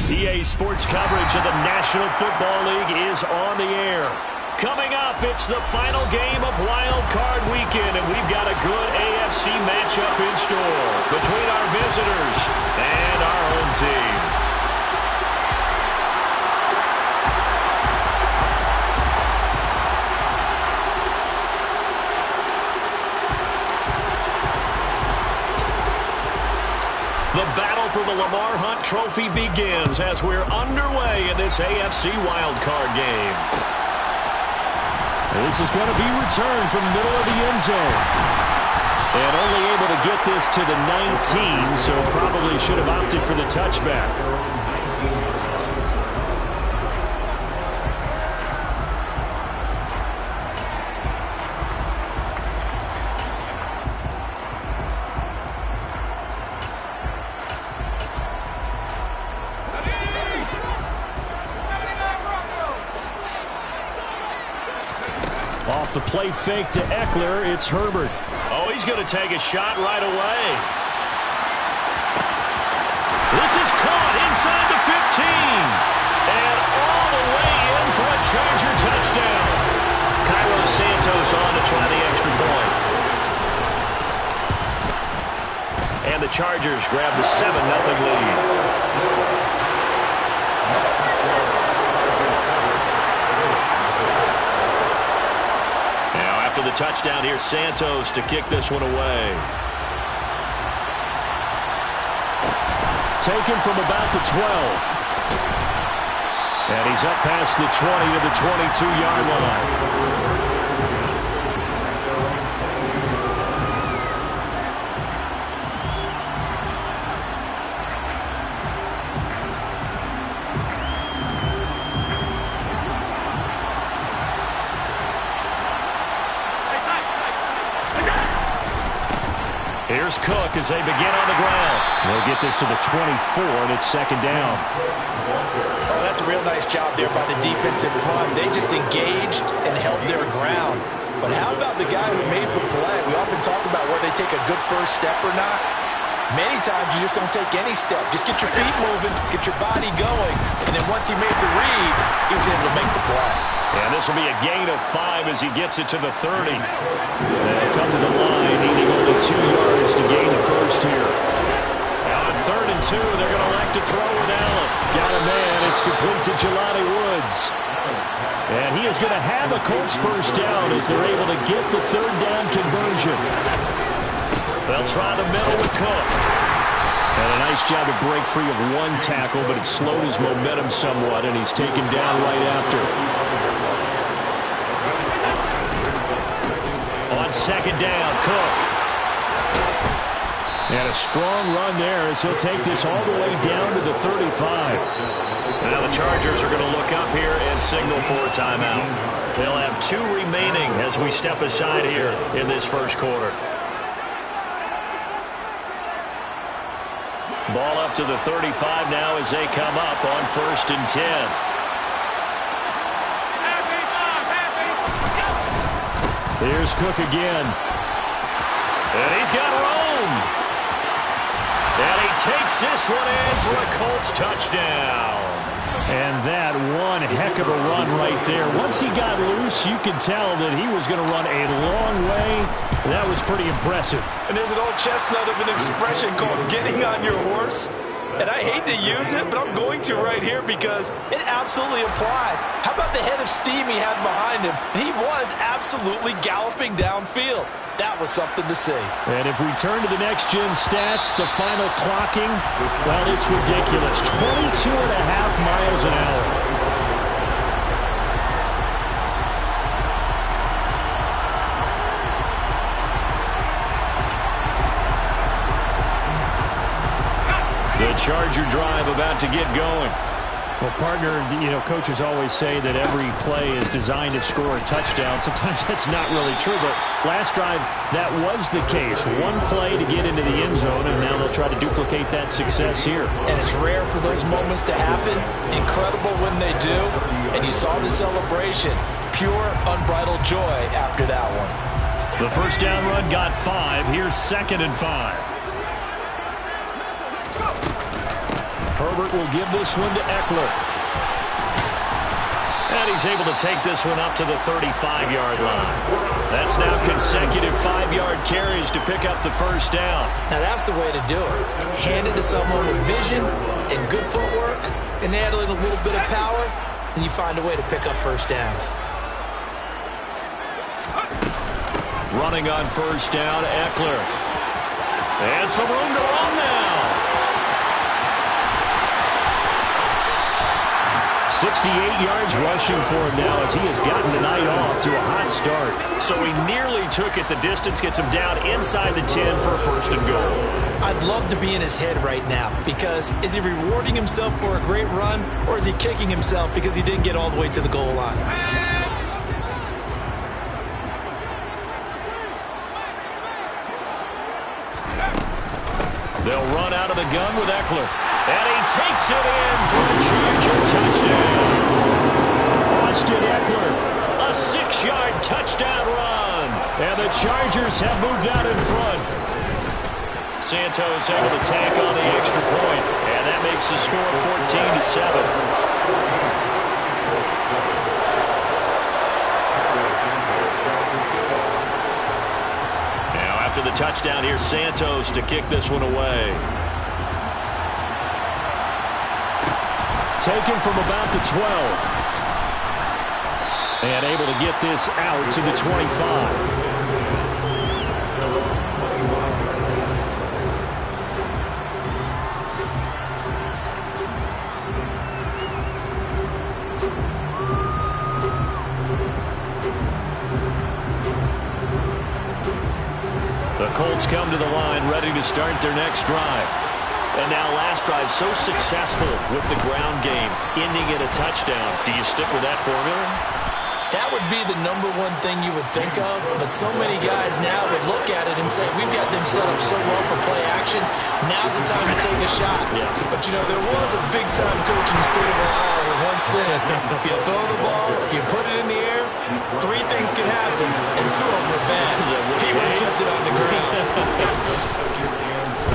EA Sports coverage of the National Football League is on the air. Coming up, it's the final game of Wild Card Weekend, and we've got a good AFC matchup in store between our visitors and our home team. The battle for the Lamar Hunt Trophy begins as we're underway in this AFC wildcard game. This is going to be returned from the middle of the end zone. And only able to get this to the 19, so probably should have opted for the touchback. Off the play fake to Eckler, it's Herbert. Oh, he's going to take a shot right away. This is caught inside the 15. And all the way in for a Charger touchdown. Cairo Santos on to try the extra point. And the Chargers grab the 7-0 lead. The touchdown here, Santos to kick this one away. Taken from about the 12. And he's up past the 20 to the 22-yard line. Here's Cook as they begin on the ground. They'll get this to the 24, and it's second down. Oh, that's a real nice job there by the defensive front. They just engaged and held their ground. But how about the guy who made the play? We often talk about whether they take a good first step or not. Many times you just don't take any step. Just get your feet moving, get your body going, and then once he made the read, he was able to make the play. And this will be a gain of 5 as he gets it to the 30. They'll come to the line, needing only 2 yards to gain the first here. Now on 3rd and 2, they're going to elect to throw with Allen. Got a man, it's complete to Jelani Woods. And he is going to have a Colts first down as they're able to get the 3rd down conversion. They'll try the middle with Cook. And a nice job to break free of 1 tackle, but it slowed his momentum somewhat, and he's taken down right after. On 2nd down, Cook. And a strong run there as he'll take this all the way down to the 35. Now the Chargers are going to look up here and signal for a timeout. They'll have 2 remaining as we step aside here in this first quarter. Ball up to the 35 now as they come up on 1st and 10. Here's Cook again. And he's got room. And he takes this one in for a Colts touchdown. And that one heck of a run right there. Once he got loose, you could tell that he was going to run a long way. That was pretty impressive. And there's an old chestnut of an expression called getting on your horse. And I hate to use it, but I'm going to right here because it absolutely applies. How about the head of steam he had behind him? He was absolutely galloping downfield. That was something to see. And if we turn to the next-gen stats, the final clocking, well, it's ridiculous. 22.5 miles an hour. The Charger drive about to get going. Well, partner, coaches always say that every play is designed to score a touchdown. Sometimes that's not really true, but last drive, that was the case. 1 play to get into the end zone, and now they'll try to duplicate that success here. And it's rare for those moments to happen. Incredible when they do. And you saw the celebration. Pure, unbridled joy after that one. The first down run got 5. Here's 2nd and 5. Herbert will give this one to Eckler. And he's able to take this one up to the 35-yard line. That's now consecutive 5-yard carries to pick up the first down. Now that's the way to do it. Hand it to someone with vision and good footwork, and add in a little bit of power, and you find a way to pick up first downs. Running on first down, Eckler. And some room to run now. 68 yards rushing for him now as he has gotten the night off to a hot start. So he nearly took it the distance, gets him down inside the 10 for a first and goal. I'd love to be in his head right now, because is he rewarding himself for a great run, or is he kicking himself because he didn't get all the way to the goal line? They'll run out of the gun with Eckler. And he takes it in for a Charger touchdown. Austin Eckler. A 6-yard touchdown run. And the Chargers have moved out in front. Santos able to tack on the extra point. And that makes the score 14-7. After the touchdown, here's Santos to kick this one away. Taken from about the 12. And able to get this out to the 25. The Colts come to the line ready to start their next drive. And now last drive so successful with the ground game, ending in a touchdown. Do you stick with that formula? That would be the #1 thing you would think of, but so many guys now would look at it and say, we've got them set up so well for play action, now's the time to take a shot. Yeah. But, you know, there was a big-time coach in the state of Ohio who once said, if you throw the ball, if you put it in the air, 3 things can happen, and 2 of them are bad. He would have kissed it on the ground.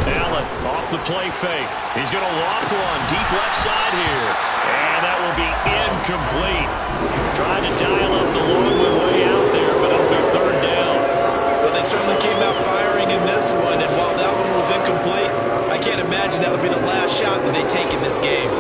Allen off the play fake. He's going to loft one deep left side here. And that will be incomplete. Trying to dial up the long way out there, but it'll be 3rd down. Well, they certainly came out firing in this one, and while that one was incomplete, I can't imagine that'll be the last shot that they take in this game.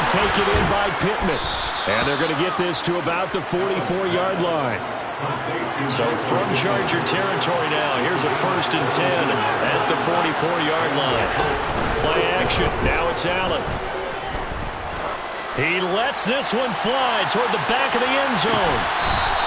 Taken in by Pittman. And they're going to get this to about the 44-yard line. So from Charger territory now, here's a 1st and 10 at the 44-yard line. Play action. Now it's Allen. He lets this one fly toward the back of the end zone.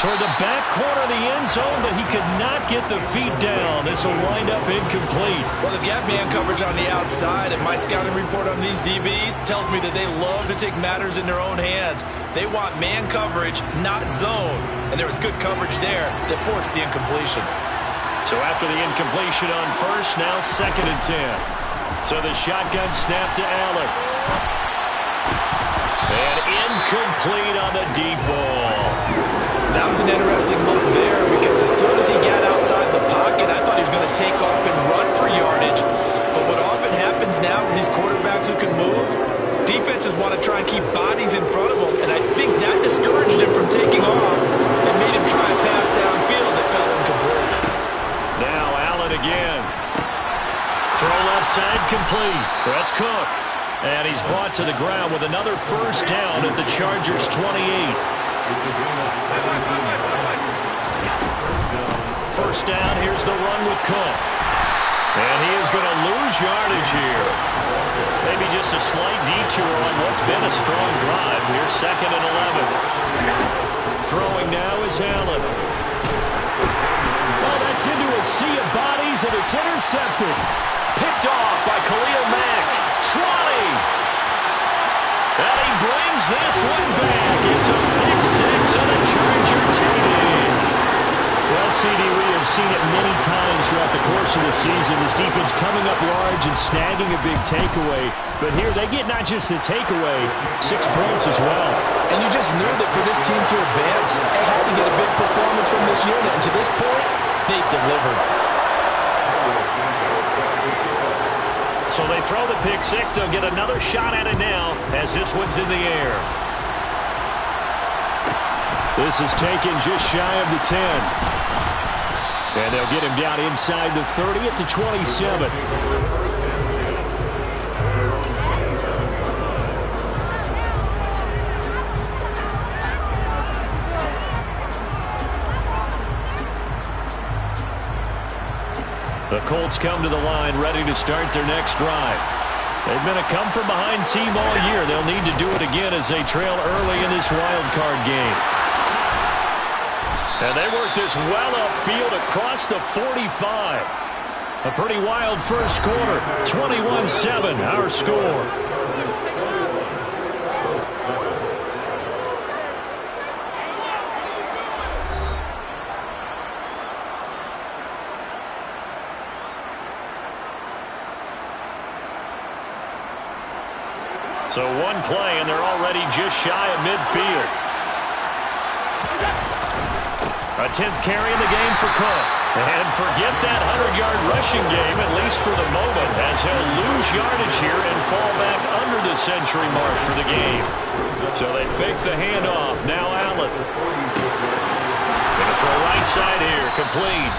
Toward the back corner of the end zone, but he could not get the feet down. This will wind up incomplete. Well, they've got man coverage on the outside, and my scouting report on these DBs tells me that they love to take matters in their own hands. They want man coverage, not zone. And there was good coverage there that forced the incompletion. So after the incompletion on 1st, now 2nd and 10. So the shotgun snap to Allen. And incomplete on the deep ball. That was an interesting look there, because as soon as he got outside the pocket, I thought he was going to take off and run for yardage. But what often happens now with these quarterbacks who can move, defenses want to try and keep bodies in front of them, and I think that discouraged him from taking off and made him try a pass downfield that fell incomplete. Now Allen again. Throw left side complete. That's Cook. And he's brought to the ground with another 1st down at the Chargers' 28. 1st down, here's the run with Cook. And he is going to lose yardage here. Maybe just a slight detour on what's been a strong drive. Here's 2nd and 11. Throwing now is Allen. Well, that's into a sea of bodies, and it's intercepted. Picked off by Khalil Mack. 20. And he brings throws this one back. It's a pick six and a Charger TD. Well, CD, we have seen it many times throughout the course of the season. This defense coming up large and snagging a big takeaway. But here they get not just the takeaway, 6 points as well. And you just knew that for this team to advance, they had to get a big performance from this unit. And to this point, they've delivered. So they throw the pick six. They'll get another shot at it now as this one's in the air. This is taken just shy of the 10. And they'll get him down inside the 30 at the 27. The Colts come to the line ready to start their next drive. They've been a come-from-behind team all year. They'll need to do it again as they trail early in this wild card game. And they work this well upfield across the 45. A pretty wild first quarter. 21-7, our score. So one play, and they're already just shy of midfield. A 10th carry in the game for Cook. And forget that 100-yard rushing game, at least for the moment, as he'll lose yardage here and fall back under the century mark for the game. So they fake the handoff. Now Allen. Gonna throw right side here, complete.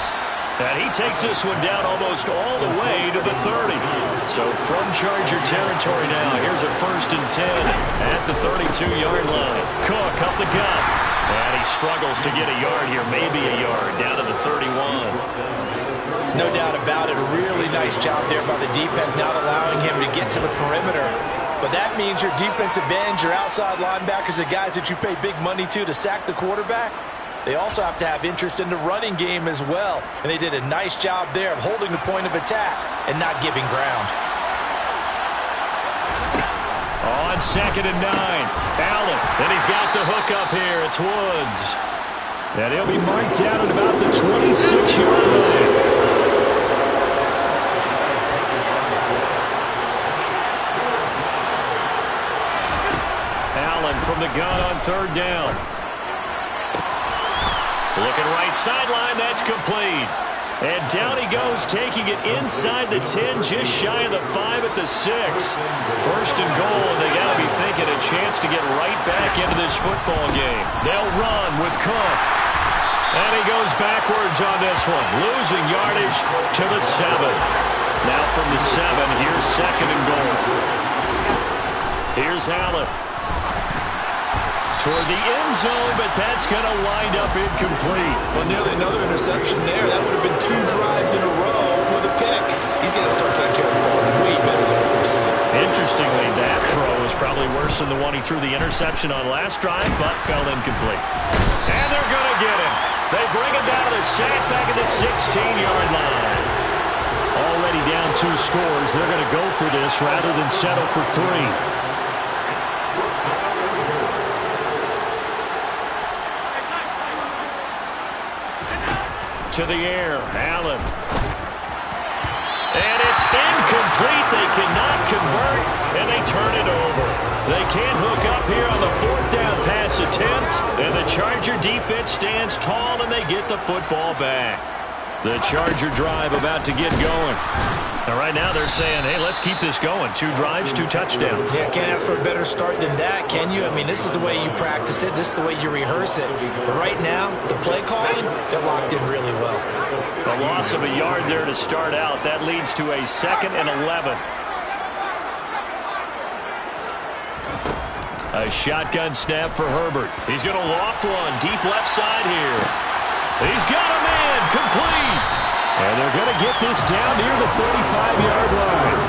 And he takes this one down almost all the way to the 30. So from Charger territory now, here's a 1st and 10 at the 32-yard line. Cook up the gut. And he struggles to get a yard here, maybe a yard, down to the 31. No doubt about it. A really nice job there by the defense, not allowing him to get to the perimeter. But that means your defensive ends, your outside linebackers, the guys that you pay big money to sack the quarterback, they also have to have interest in the running game as well. And they did a nice job there of holding the point of attack and not giving ground. On 2nd and 9, Allen. Then he's got the hook up here. It's Woods. And he'll be marked down at about the 26-yard line. Allen from the gun on 3rd down. Looking right sideline, that's complete. And down he goes, taking it inside the 10, just shy of the 5 at the 6. 1st and goal, and they got to be thinking a chance to get right back into this football game. They'll run with Cook. And he goes backwards on this one, losing yardage to the 7. Now from the 7, here's 2nd and goal. Here's Allen. Toward the end zone, but that's going to wind up incomplete. Well, nearly another interception there. That would have been 2 drives in a row with a pick. He's got to start taking care of the ball way better than what we're seeing. Interestingly, that throw was probably worse than the one he threw the interception on last drive, but fell incomplete. And they're going to get him. They bring him down to the sack back at the 16-yard line. Already down 2 scores. They're going to go for this rather than settle for 3. To the air, Allen. And it's incomplete. They cannot convert, and they turn it over. They can't hook up here on the 4th down pass attempt, and the Charger defense stands tall, and they get the football back. The Charger drive about to get going. And right now they're saying, hey, let's keep this going. 2 drives, 2 touchdowns. Yeah, can't ask for a better start than that, can you? I mean, this is the way you practice it. This is the way you rehearse it. But right now, the play calling, they're locked in really well. A loss of a yard there to start out. That leads to a 2nd and 11. A shotgun snap for Herbert. He's going to loft one deep left side here. He's got a man, complete. And they're going to get this down near the 35-yard line.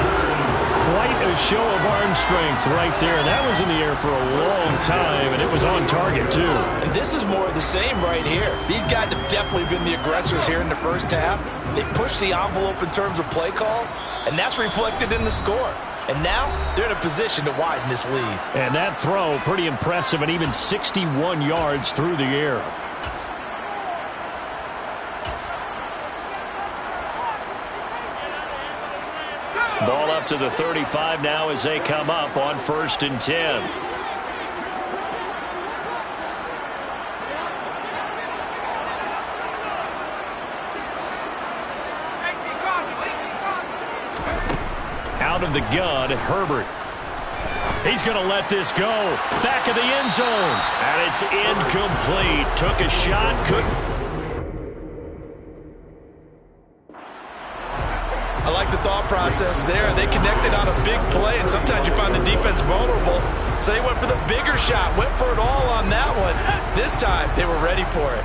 Quite a show of arm strength right there. That was in the air for a long time, and it was on target, too. And this is more of the same right here. These guys have definitely been the aggressors here in the first half. They pushed the envelope in terms of play calls, and that's reflected in the score. And now they're in a position to widen this lead. And that throw, pretty impressive, and even 61 yards through the air. Ball up to the 35 now as they come up on 1st and 10. Out of the gun, Herbert. He's going to let this go. Back of the end zone. And it's incomplete. Took a shot, couldn't. I like the thought process there. They connected on a big play, and sometimes you find the defense vulnerable. So they went for the bigger shot, went for it all on that one. This time, they were ready for it.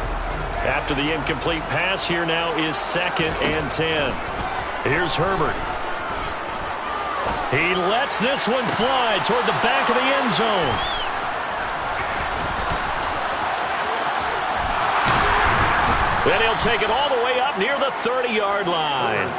After the incomplete pass, here now is 2nd and 10. Here's Herbert. He lets this one fly toward the back of the end zone. Then he'll take it all the way up near the 30-yard line.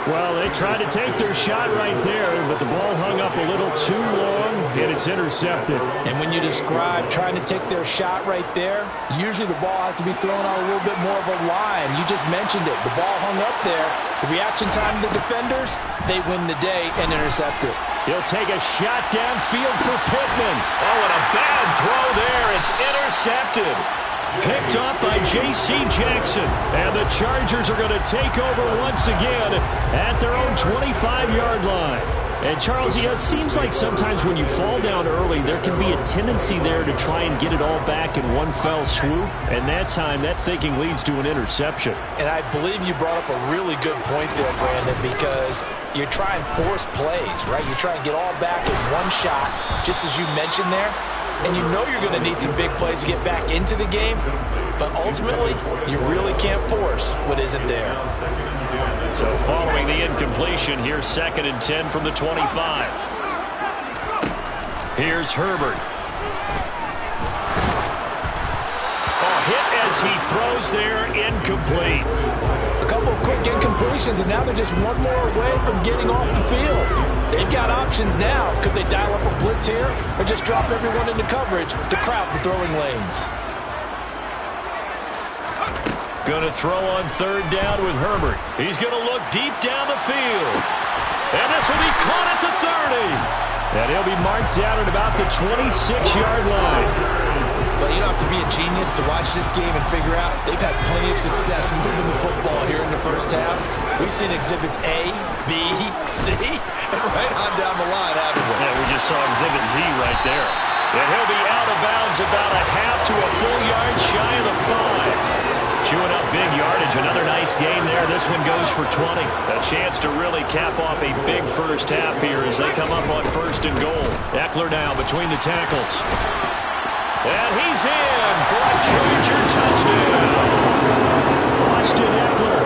Well, they tried to take their shot right there, but the ball hung up a little too long, and it's intercepted. And when you describe trying to take their shot right there, usually the ball has to be thrown on a little bit more of a line. You just mentioned it. The ball hung up there. The reaction time of the defenders, they win the day and intercept it. He'll take a shot downfield for Pittman. Oh, and a bad throw there. It's intercepted. Picked off by J.C. Jackson. And the Chargers are going to take over once again at their own 25-yard line. And, Charles, it seems like sometimes when you fall down early, there can be a tendency there to try and get it all back in one fell swoop. And that time, that thinking leads to an interception. And I believe you brought up a really good point there, Brandon, because you try and force plays, right? You try and get all back in one shot, just as you mentioned there. And you know you're going to need some big plays to get back into the game, but ultimately, you really can't force what isn't there. So following the incompletion, here's 2nd and 10 from the 25. Here's Herbert. A hit as he throws there, incomplete. A couple of quick incompletions, and now they're just one more away from getting off the field. They've got options now. Could they dial up a blitz here or just drop everyone into coverage to crowd the throwing lanes? Going to throw on 3rd down with Herbert. He's going to look deep down the field. And this will be caught at the 30. And he'll be marked down at about the 26-yard line. But you don't have to be a genius to watch this game and figure out they've had plenty of success moving the football here in the first half. We've seen exhibits A, B, C, and right on down the line, haven't we? Yeah, we just saw exhibit Z right there. And he'll be out of bounds about a half to a full yard shy of the 5. Chewing up big yardage. Another nice game there. This one goes for 20. A chance to really cap off a big first half here as they come up on 1st and goal. Eckler now between the tackles. And he's in for a Charger touchdown. Austin Eckler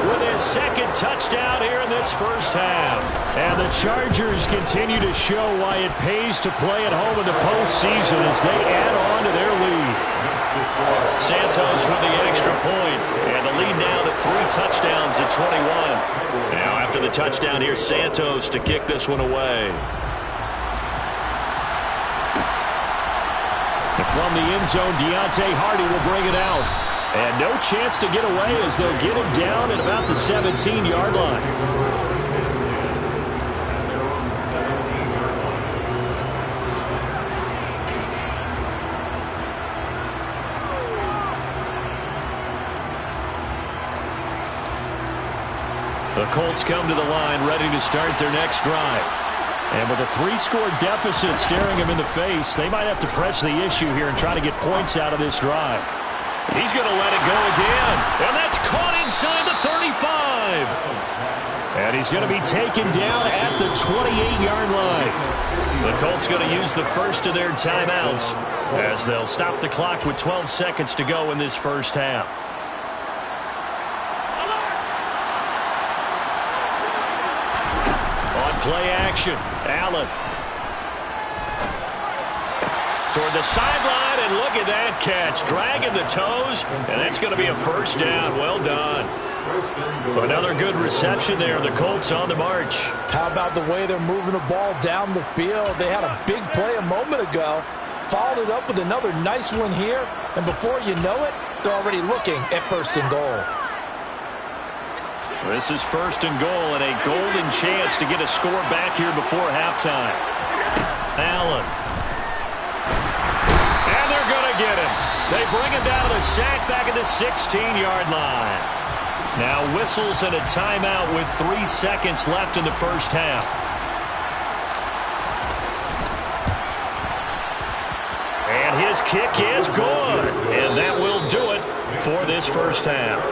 with his 2nd touchdown here in this first half. And the Chargers continue to show why it pays to play at home in the postseason as they add on to their lead. Santos with the extra point. And the lead now to 3 touchdowns at 21. Now after the touchdown, here's Santos to kick this one away. And from the end zone, Deontay Hardy will bring it out. And no chance to get away as they'll get him down at about the 17-yard line. The Colts come to the line ready to start their next drive. And with a 3-score deficit staring him in the face, they might have to press the issue here and try to get points out of this drive. He's going to let it go again. And that's caught inside the 35. And he's going to be taken down at the 28-yard line. The Colts going to use the first of their timeouts as they'll stop the clock with 12 seconds to go in this first half. Play action. Allen. Toward the sideline, and look at that catch. Dragging the toes, and that's going to be a first down. Well done. Another good reception there. The Colts on the march. How about the way they're moving the ball down the field? They had a big play a moment ago. Followed it up with another nice one here. And before you know it, they're already looking at 1st and goal. This is 1st and goal and a golden chance to get a score back here before halftime. Allen. And they're going to get him. They bring him down to the sack back at the 16-yard line. Now whistles and a timeout with 3 seconds left in the first half. And his kick is good. And that will do it for this first half.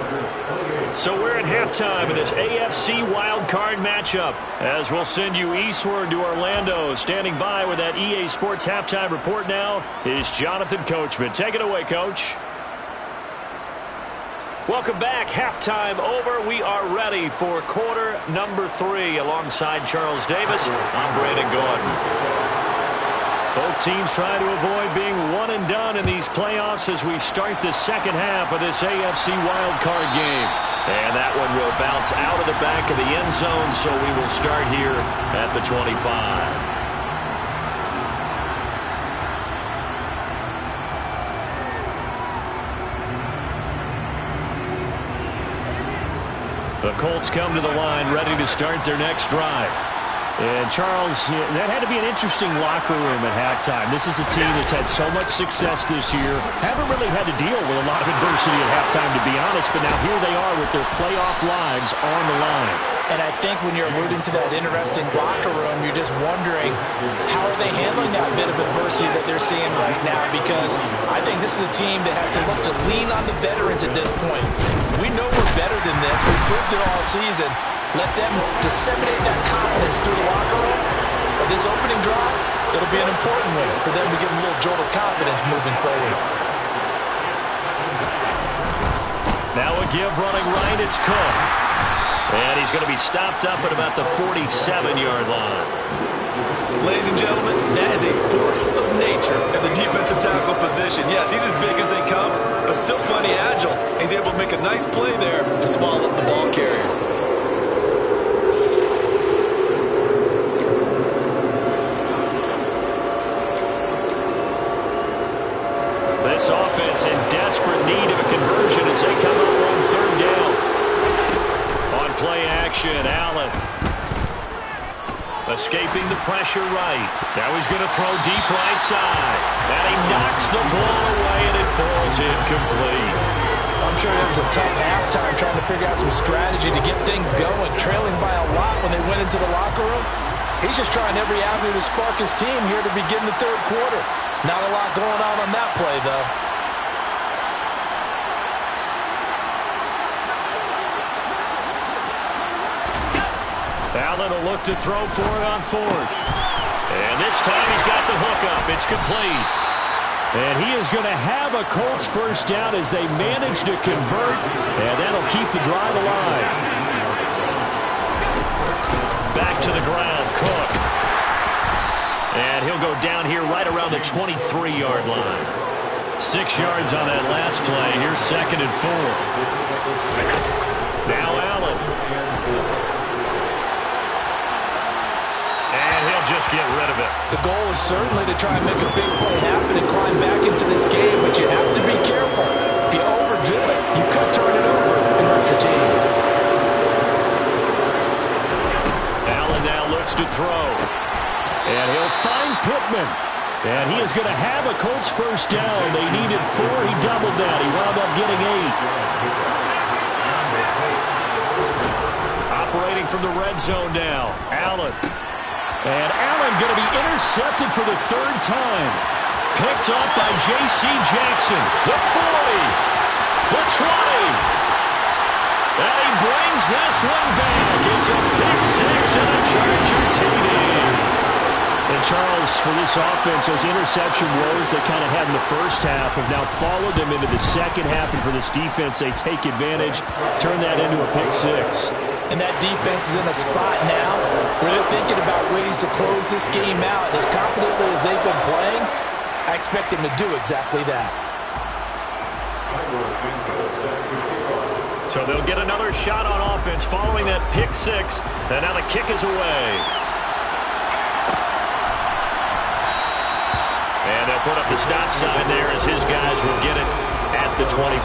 So we're at halftime in this AFC wildcard matchup. As we'll send you eastward to Orlando. Standing by with that EA Sports halftime report now is Jonathan Coachman. Take it away, Coach. Welcome back. Halftime over. We are ready for quarter number 3. Alongside Charles Davis, I'm Brandon Gordon. Both teams trying to avoid being one and done in these playoffs as we start the second half of this AFC wildcard game. And that one will bounce out of the back of the end zone, so we will start here at the 25. The Colts come to the line ready to start their next drive. And, Charles, that had to be an interesting locker room at halftime. This is a team that's had so much success this year. Haven't really had to deal with a lot of adversity at halftime, to be honest. But now here they are with their playoff lives on the line. And I think when you're alluding to that interesting locker room, you're just wondering how are they handling that bit of adversity that they're seeing right now? Because I think this is a team that has to look to lean on the veterans at this point. We know we're better than this. We've proved it all season. Let them disseminate that confidence through the locker room. But this opening drive, it'll be an important one for them to get a little jolt of confidence moving forward. Now a give running right, it's Cook. And he's going to be stopped up at about the 47-yard line. Ladies and gentlemen, that is a force of nature at the defensive tackle position. Yes, he's as big as they come, but still plenty agile. He's able to make a nice play there to swallow up the ball carrier. This offense in desperate need of a conversion as they come over on 3rd down. On play action, Allen. Escaping the pressure right. Now he's going to throw deep right side. And he knocks the ball away and it falls incomplete. I'm sure it was a tough halftime trying to figure out some strategy to get things going. Trailing by a lot when they went into the locker room. He's just trying every avenue to spark his team here to begin the 3rd quarter. Not a lot going on that play, though. Allen will look to throw for it on 4th. And this time he's got the hook up. It's complete. And he is going to have a Colts first down as they manage to convert. And that'll keep the drive alive. Back to the ground, Cook. And he'll go down here right around the 23-yard line. 6 yards on that last play. Here's 2nd and 4. Now Allen. And he'll just get rid of it. The goal is certainly to try and make a big play happen and climb back into this game, but you have to be careful. If you overdo it, you could turn it over and hurt your team. Allen now looks to throw. And he'll find Pittman. And he is going to have a Colts first down. They needed 4. He doubled that. He wound up getting 8. Operating from the red zone now. Allen. And Allen going to be intercepted for the 3rd time. Picked up by J.C. Jackson. The 40. The 20. And he brings this one back. It's a pick 6 and a Charger TD. And Charles, for this offense, those interception woes they kind of had in the first half have now followed them into the second half. And for this defense, they take advantage, turn that into a pick 6. And that defense is in a spot now where they're thinking about ways to close this game out. As confidently as they've been playing, I expect them to do exactly that. So they'll get another shot on offense following that pick six. And now the kick is away. And they'll put up the stop sign there as his guys will get it at the 25.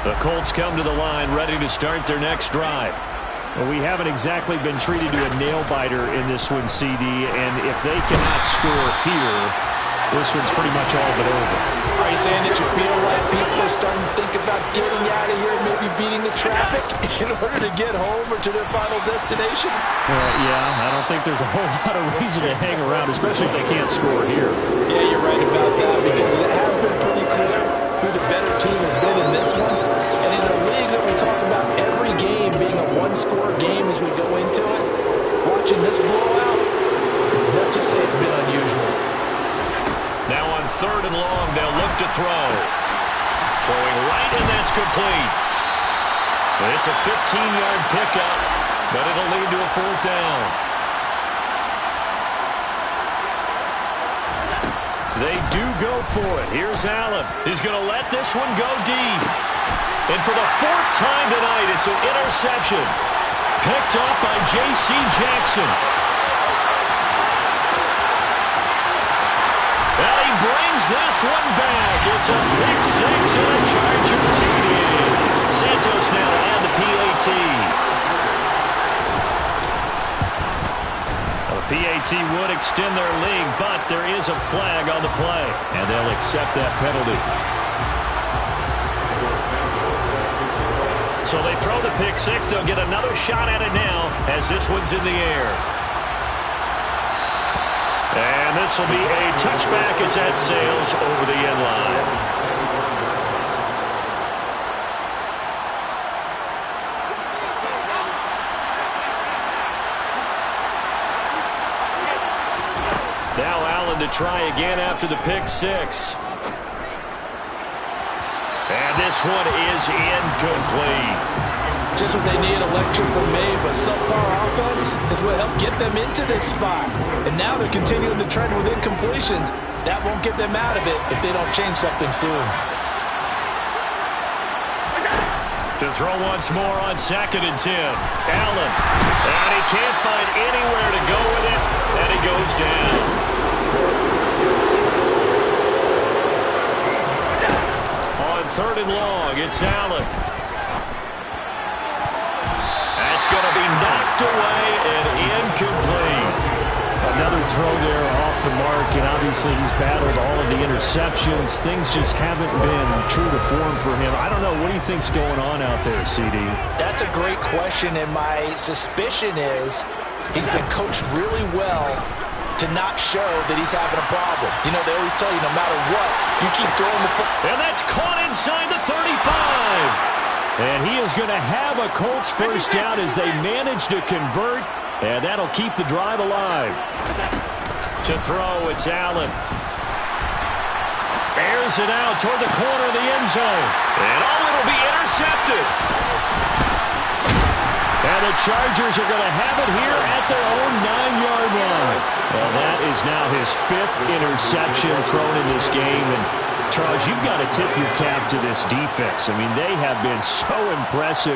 The Colts come to the line ready to start their next drive. Well, we haven't exactly been treated to a nail-biter in this one, CD, and if they cannot score here, this one's pretty much all but over. Are you saying that you feel like people are starting to think about getting out of here, maybe beating the traffic in order to get home or to their final destination? Yeah, I don't think there's a whole lot of reason to hang around, especially if they can't score here. Yeah, you're right about that, because it has been pretty clear who the better team has been in this one. And in a league that we talk about every game being a one-score game as we go into it, watching this blowout, let's just say it's been unusual. Now on 3rd and long, they'll look to throw. Throwing right, and that's complete. It's a 15-yard pickup, but it'll lead to a 4th down. They do go for it. Here's Allen. He's going to let this one go deep. And for the 4th time tonight, it's an interception. Picked up by J.C. Jackson. Well, he brings this one back. It's a pick six and a Charger TD. Santos now to add the PAT. The PAT would extend their lead, but there is a flag on the play, and they'll accept that penalty. So they throw the pick six. They'll get another shot at it now as this one's in the air. And this will be a touchback as that sails over the end line. Now Allen to try again after the pick six. And this one is incomplete. Just what they need, a lecture from me, but subpar offense is what helped get them into this spot. And now they're continuing the trend with incompletions. That won't get them out of it if they don't change something soon. To throw once more on 2nd and 10. Allen. And he can't find anywhere to go with it. And he goes down. On 3rd and long, it's Allen. That's going to be knocked away and incomplete. Another throw there off the mark, and obviously he's battled all of the interceptions. Things just haven't been true to form for him. I don't know. What do you think's going on out there, CD? That's a great question, and my suspicion is he's been coached really well to not show that he's having a problem. You know, they always tell you no matter what, you keep throwing the football. And that's caught inside the 35. And he is going to have a Colts first down as they manage to convert, and that'll keep the drive alive. To throw, it's Allen. Airs it out toward the corner of the end zone. And it'll be intercepted. And the Chargers are going to have it here at their own 9-yard line. Well, that is now his 5th interception thrown in this game. And Charles, you've got to tip your cap to this defense. I mean, they have been so impressive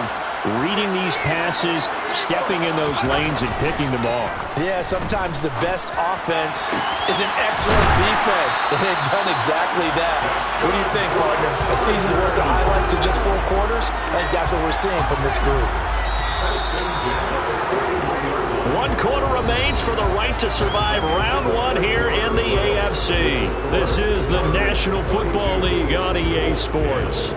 reading these passes, stepping in those lanes, and picking them off. Yeah, sometimes the best offense is an excellent defense, and they've done exactly that. What do you think, partner? A season's worth of highlights in just 4 quarters? I think that's what we're seeing from this group. 1 quarter remains for the right to survive round 1 here in the AFC. This is the National Football League on EA Sports.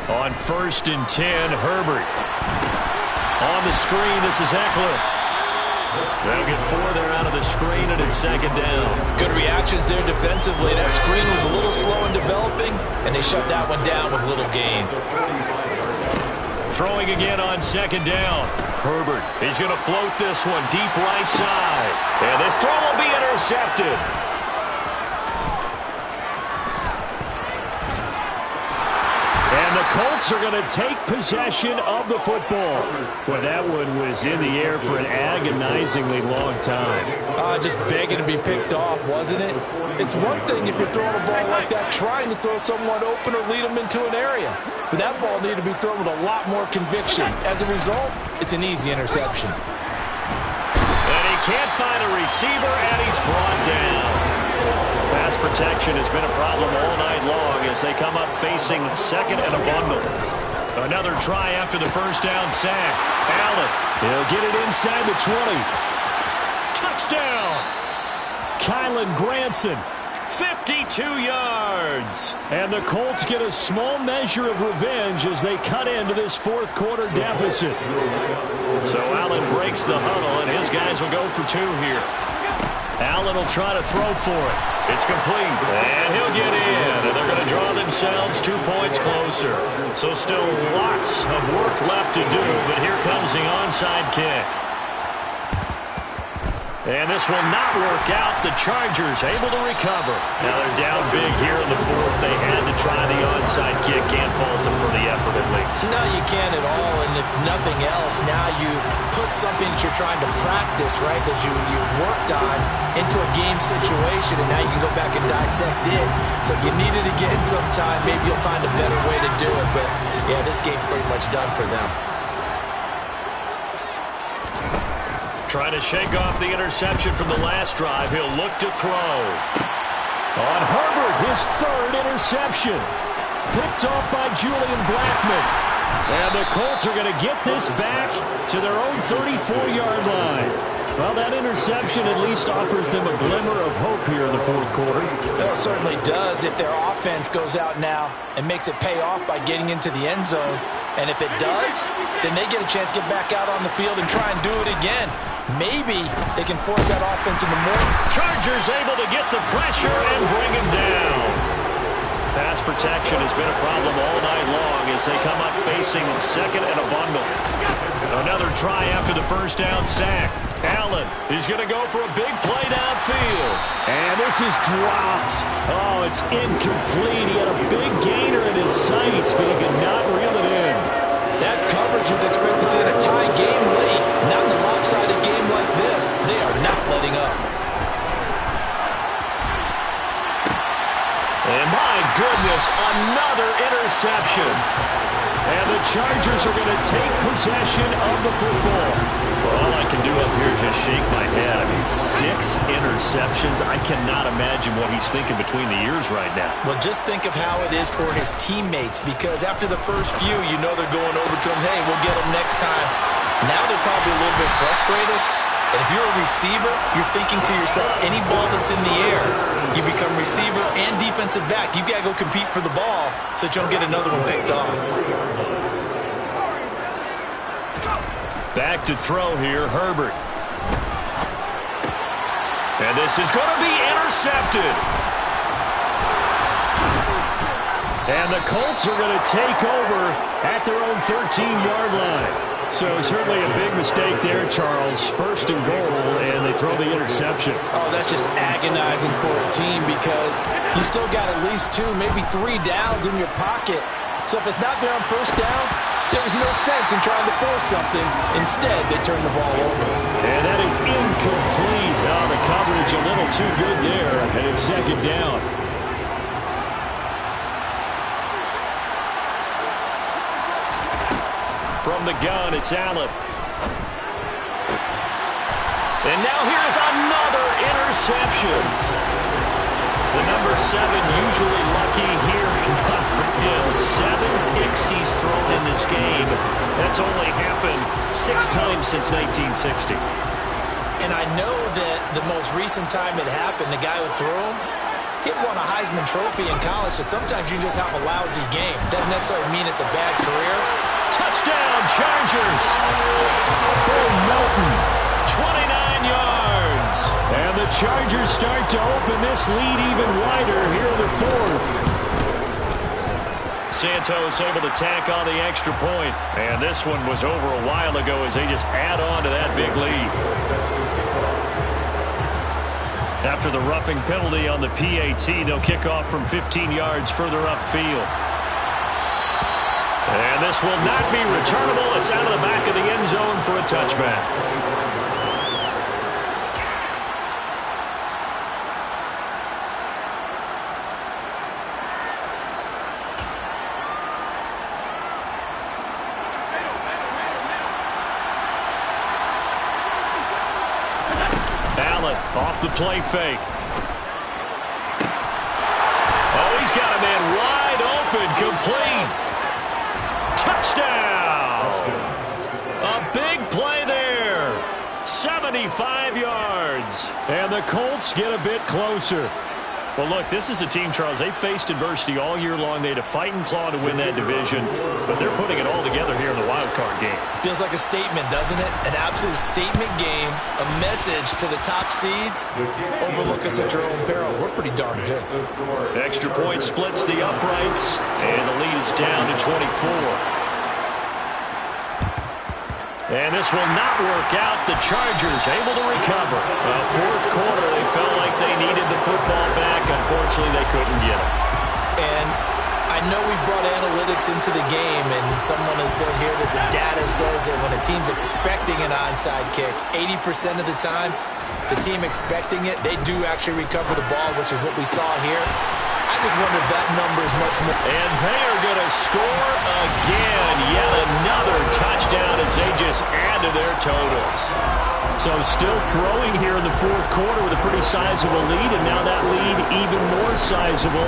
On 1st and 10, Herbert. On the screen, this is Eckler. They'll get 4 there out of the screen, and it's 2nd down. Good reactions there defensively. That screen was a little slow in developing, and they shut that one down with little gain. Throwing again on 2nd down. Herbert, he's going to float this one deep right side. And this throw will be intercepted. Colts are going to take possession of the football. Well, that one was in the air for an agonizingly long time. Just begging to be picked off, wasn't it? It's one thing if you're throwing a ball like that, trying to throw someone open or lead them into an area. But that ball needed to be thrown with a lot more conviction. As a result, it's an easy interception. And he can't find a receiver, and he's brought down. Pass protection has been a problem all night long as they come up facing second and a bundle. Another try after the first down sack. Allen, he'll get it inside the 20. Touchdown! Kylan Granson, 52 yards. and the Colts get a small measure of revenge as they cut into this fourth quarter deficit. So Allen breaks the huddle, and his guys will go for two here. Allen will try to throw for it. It's complete, and he'll get in, and they're going to draw themselves 2 points closer. So still lots of work left to do, but here comes the onside kick. And this will not work out. The Chargers able to recover. Now they're down big here in the fourth. They had to try the onside kick. Can't fault them for the effort at least. No, you can't at all. And if nothing else, now you've put something that you're trying to practice, right, that you've worked on into a game situation, and now you can go back and dissect it. So if you needed to get in some time, maybe you'll find a better way to do it. But, yeah, this game's pretty much done for them. Trying to shake off the interception from the last drive. He'll look to throw. On Herbert, his third interception. Picked off by Julian Blackmon. And the Colts are going to get this back to their own 34-yard line. Well, that interception at least offers them a glimmer of hope here in the fourth quarter. Well, it certainly does if their offense goes out now and makes it pay off by getting into the end zone. And if it does, then they get a chance to get back out on the field and try and do it again. Maybe they can force that offense into more. Chargers able to get the pressure and bring him down. Pass protection has been a problem all night long as they come up facing second and a bundle. Another try after the first down sack. Allen is going to go for a big play downfield. And this is dropped. Oh, it's incomplete. He had a big gainer in his sights, but he could not reel it in. That's coverage you'd expect to see in a tie game late. Not in a lopsided game like this. They are not letting up. And my goodness, another interception. And the Chargers are going to take possession of the football. Well, all I can do up here is just shake my head. I mean, 6 interceptions. I cannot imagine what he's thinking between the ears right now. Well, just think of how it is for his teammates, because after the first few, you know they're going over to him, hey, we'll get him next time. Now they're probably a little bit frustrated. And if you're a receiver, you're thinking to yourself, any ball that's in the air, you become receiver and defensive back. You've got to go compete for the ball so that you don't get another one picked off. Back to throw here, Herbert. And this is going to be intercepted. And the Colts are going to take over at their own 13-yard line. So certainly a big mistake there, Charles. First and goal, and they throw the interception. Oh, that's just agonizing for a team because you still got at least 2, maybe 3 downs in your pocket. So if it's not there on first down, there was no sense in trying to force something. Instead, they turn the ball over. And that is incomplete. Oh, the coverage a little too good there, and it's second down. From the gun, it's Allen. And now here's another interception. The number 7 usually lucky here. Not for him. 7 picks he's thrown in this game. That's only happened 6 times since 1960. And I know that the most recent time it happened, the guy who threw him, he won a Heisman Trophy in college, so sometimes you just have a lousy game. Doesn't necessarily mean it's a bad career. Touchdown, Chargers! Bill Melton, 29 yards. and the Chargers start to open this lead even wider here in the fourth. Santos able to tack on the extra point. And this one was over a while ago as they just add on to that big lead. After the roughing penalty on the PAT, they'll kick off from 15 yards further upfield. And this will not be returnable. It's out of the back of the end zone for a touchback. Allen off the play fake. Oh, he's got a man wide open, complete. Touchdown! A big play there. 75 yards. And the Colts get a bit closer. Well, look, this is a team, Charles, they faced adversity all year long. They had to fight and claw to win that division, but they're putting it all together here in the wild card game. Feels like a statement, doesn't it? An absolute statement game, a message to the top seeds. Overlook us at your own peril. We're pretty darn good. Extra point splits the uprights, and the lead is down to 24. And this will not work out. The Chargers able to recover. Fourth quarter, they felt like they needed the football back. Unfortunately, they couldn't get it. And I know we brought analytics into the game, and someone has said here that the data says that when a team's expecting an onside kick, 80% of the time, the team expecting it, they do actually recover the ball, which is what we saw here. I just wonder if that number is much more. And they are going to score again. Yet another touchdown as they just add to their totals. So still throwing here in the fourth quarter with a pretty sizable lead, and now that lead even more sizable.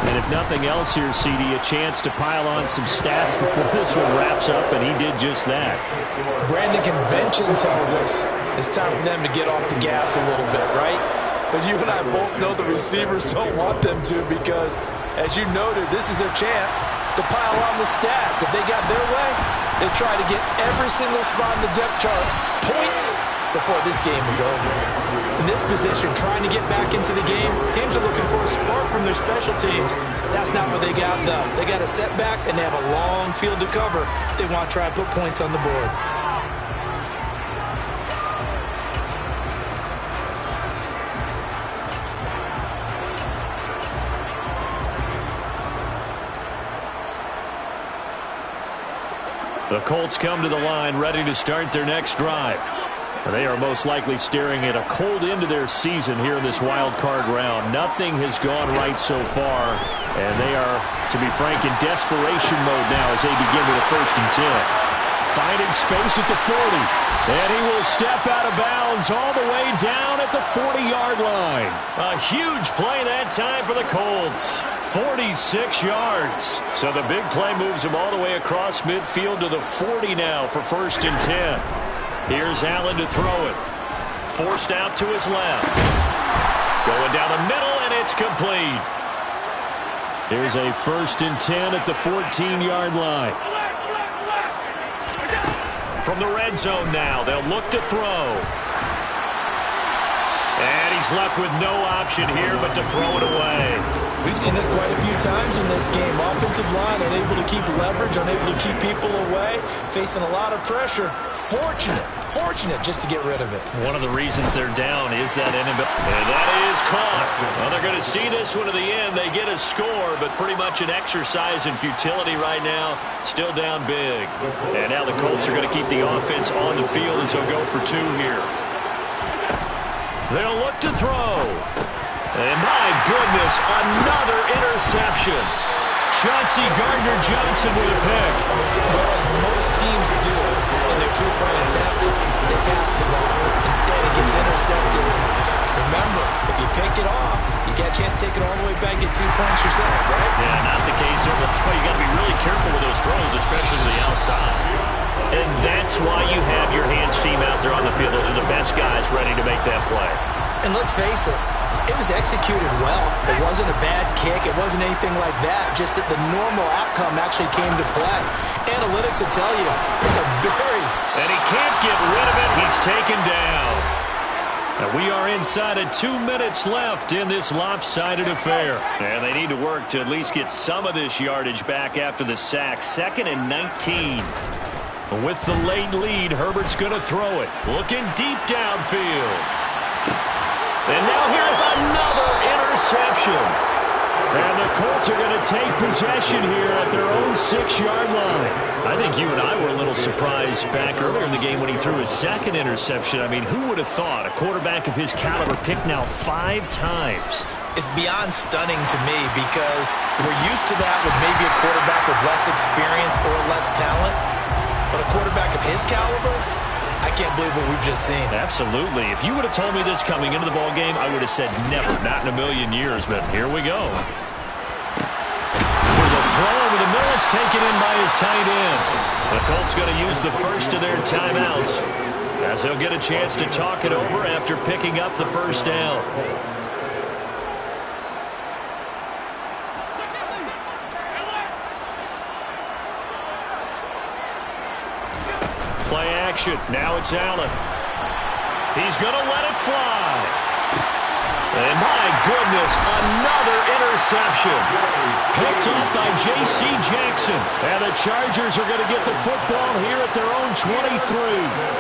And if nothing else here, CD, a chance to pile on some stats before this one wraps up, and he did just that. Brandon, convention tells us it's time for them to get off the gas a little bit, right? But you and I both know the receivers don't want them to, because, as you noted, this is their chance to pile on the stats. If they got their way, they try to get every single spot in the depth chart points before this game is over. In this position, trying to get back into the game, teams are looking for a spark from their special teams. That's not what they got, though. They got a setback, and they have a long field to cover if they want to try and put points on the board. The Colts come to the line ready to start their next drive. They are most likely staring at a cold end to their season here in this wild card round. Nothing has gone right so far, and they are, to be frank, in desperation mode now as they begin with a 1st and 10. Finding space at the 40, and he will step out of bounds all the way down at the 40-yard line. A huge play that time for the Colts. 46 yards. So the big play moves him all the way across midfield to the 40 now for 1st and 10. Here's Allen to throw it. Forced out to his left. Going down the middle, and it's complete. Here's a 1st and 10 at the 14-yard line. From the red zone now, they'll look to throw. And he's left with no option here but to throw it away. We've seen this quite a few times in this game. Offensive line unable to keep leverage, unable to keep people away, facing a lot of pressure. Fortunate just to get rid of it. One of the reasons they're down is that inability. And that is caught. Well, they're going to see this one to the end. They get a score, but pretty much an exercise in futility right now. Still down big. And now the Colts are going to keep the offense on the field as they'll go for 2 here. They'll look to throw. And my goodness, another interception. Chauncey Gardner-Johnson with a pick. Well, as most teams do in their 2-point attempt, they pass the ball. Instead, it gets intercepted. Remember, if you pick it off, you get a chance to take it all the way back and get 2 points yourself, right? Yeah, not the case here. That's why you got to be really careful with those throws, especially to the outside. And that's why you have your hands team out there on the field. Those are the best guys ready to make that play. And let's face it, it was executed well. It wasn't a bad kick. It wasn't anything like that. Just that the normal outcome actually came to play. Analytics will tell you it's a very... And he can't get rid of it. He's taken down. And we are inside of 2 minutes left in this lopsided affair. And they need to work to at least get some of this yardage back after the sack. 2nd and 19. With the late lead, Herbert's going to throw it. Looking deep downfield. And now here's another interception. And the Colts are going to take possession here at their own 6-yard line. I think you and I were a little surprised back earlier in the game when he threw his second interception. I mean, who would have thought a quarterback of his caliber picked now 5 times? It's beyond stunning to me because we're used to that with maybe a quarterback with less experience or less talent. But a quarterback of his caliber, I can't believe what we've just seen. Absolutely. If you would have told me this coming into the ball game, I would have said never, not in a million years. But here we go. There's a throw over the middle. It's taken in by his tight end. The Colts going to use the first of their timeouts as they'll get a chance to talk it over after picking up the first down. Play action. Now it's Allen. He's going to let it fly. And my goodness, another interception. Picked up by J.C. Jackson. And the Chargers are going to get the football here at their own 23.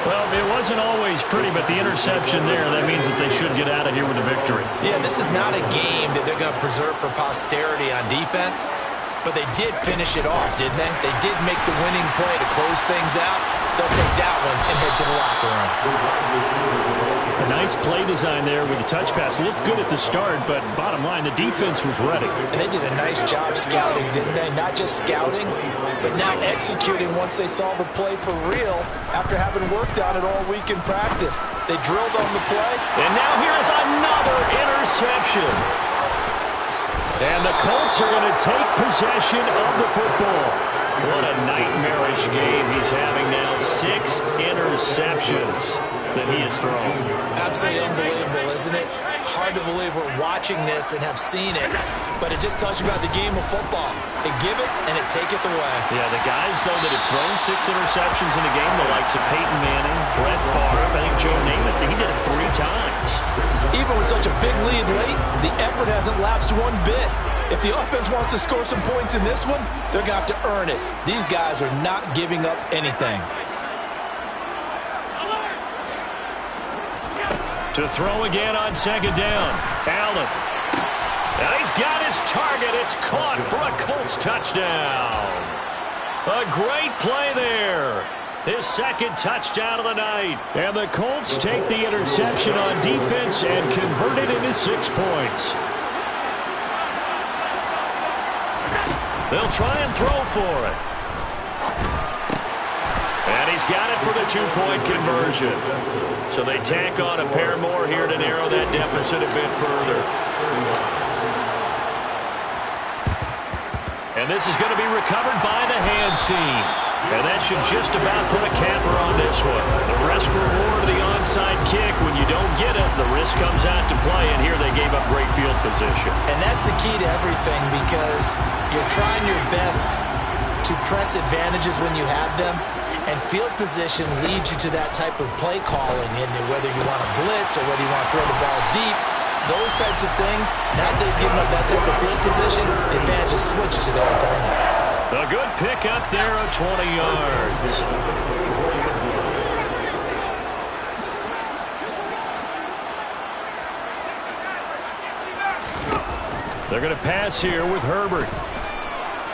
Well, it wasn't always pretty, but the interception there, that means that they should get out of here with a victory. Yeah, this is not a game that they're going to preserve for posterity on defense. But they did finish it off, didn't they? They did make the winning play to close things out. They'll take that one and head to the locker room. A nice play design there with the touch pass. Looked good at the start, but bottom line, the defense was ready. And they did a nice job scouting, didn't they? Not just scouting, but now executing once they saw the play for real after having worked on it all week in practice. They drilled on the play. And now here's another interception. And the Colts are going to take possession of the football. What a nightmarish game he's having now. 6 interceptions that he has thrown. Absolutely unbelievable, isn't it? Hard to believe we're watching this and have seen it, but it just tells you about the game of football. It giveth and it taketh away. Yeah, the guys, though, that have thrown 6 interceptions in a game, the likes of Peyton Manning, Brett Favre, I think Joe Namath, he did it 3 times. Even with such a big lead late, the effort hasn't lapsed one bit. If the offense wants to score some points in this one, they're going to have to earn it. These guys are not giving up anything. To throw again on second down. Allen. And he's got his target. It's caught for a Colts touchdown. A great play there. His second touchdown of the night. And the Colts take the interception on defense and convert it into 6 points. They'll try and throw for it. And he's got it for the 2-point conversion. So they tack on a pair more here to narrow that deficit a bit further. And this is going to be recovered by the hands team. And that should just about put a capper on this one. The rest reward of the onside kick. When you don't get it, the risk comes out to play. And here they gave up great field position. And that's the key to everything because you're trying your best to press advantages when you have them. And field position leads you to that type of play calling. And whether you want to blitz or whether you want to throw the ball deep, those types of things, now they've given up that type of field position, the advantage is switched to their opponent. A good pick up there of 20 yards. They're going to pass here with Herbert.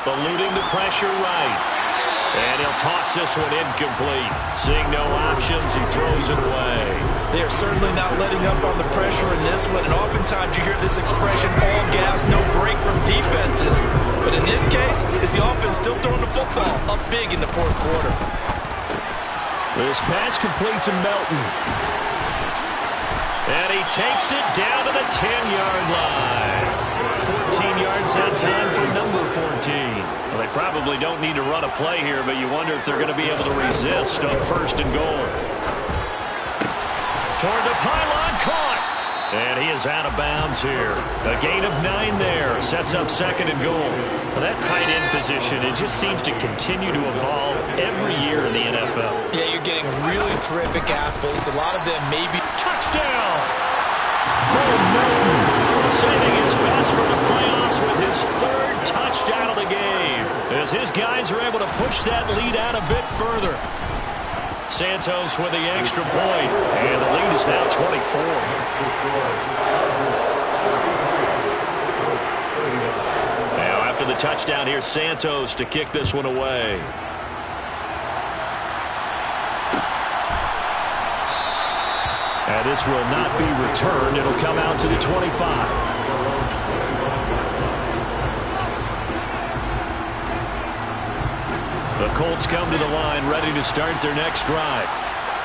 Eluding the pressure right. And he'll toss this one incomplete. Seeing no options, he throws it away. They are certainly not letting up on the pressure in this one. And oftentimes you hear this expression, all gas, no break from defenses. But in this case, it's the offense still throwing the football up big in the 4th quarter. This pass complete to Melton. And he takes it down to the 10-yard line. 14 yards that time for number 14. Well, they probably don't need to run a play here, but you wonder if they're going to be able to resist on 1st and goal. Toward the pylon, caught. And he is out of bounds here. A gain of 9 there. Sets up 2nd and goal. Well, that tight end position, it just seems to continue to evolve every year in the NFL. Yeah, you're getting really terrific athletes. A lot of them maybe. Touchdown! Saving his best for the playoffs with his 3rd touchdown of the game. As his guys are able to push that lead out a bit further. Santos with the extra point. And the lead is now 24. touchdown. Here's Santos to kick this one away. And this will not be returned. It'll come out to the 25. The Colts come to the line, ready to start their next drive.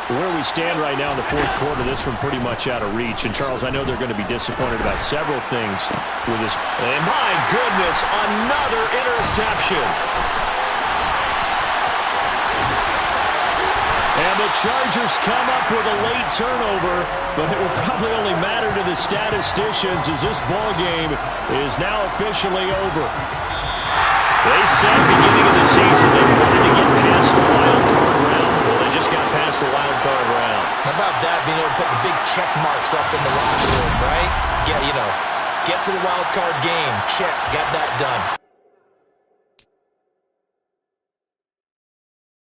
Where we stand right now in the fourth quarter, this one pretty much out of reach. And, Charles, I know they're going to be disappointed about several things with this. And, my goodness, another interception. And the Chargers come up with a late turnover, but it will probably only matter to the statisticians as this ball game is now officially over. They said beginning of the season they wanted to get past the wild card round. Well, they just got past the wild card round. How about that, being able to put the big check marks up in the locker room, right? Get to the wild card game. Check. Got that done.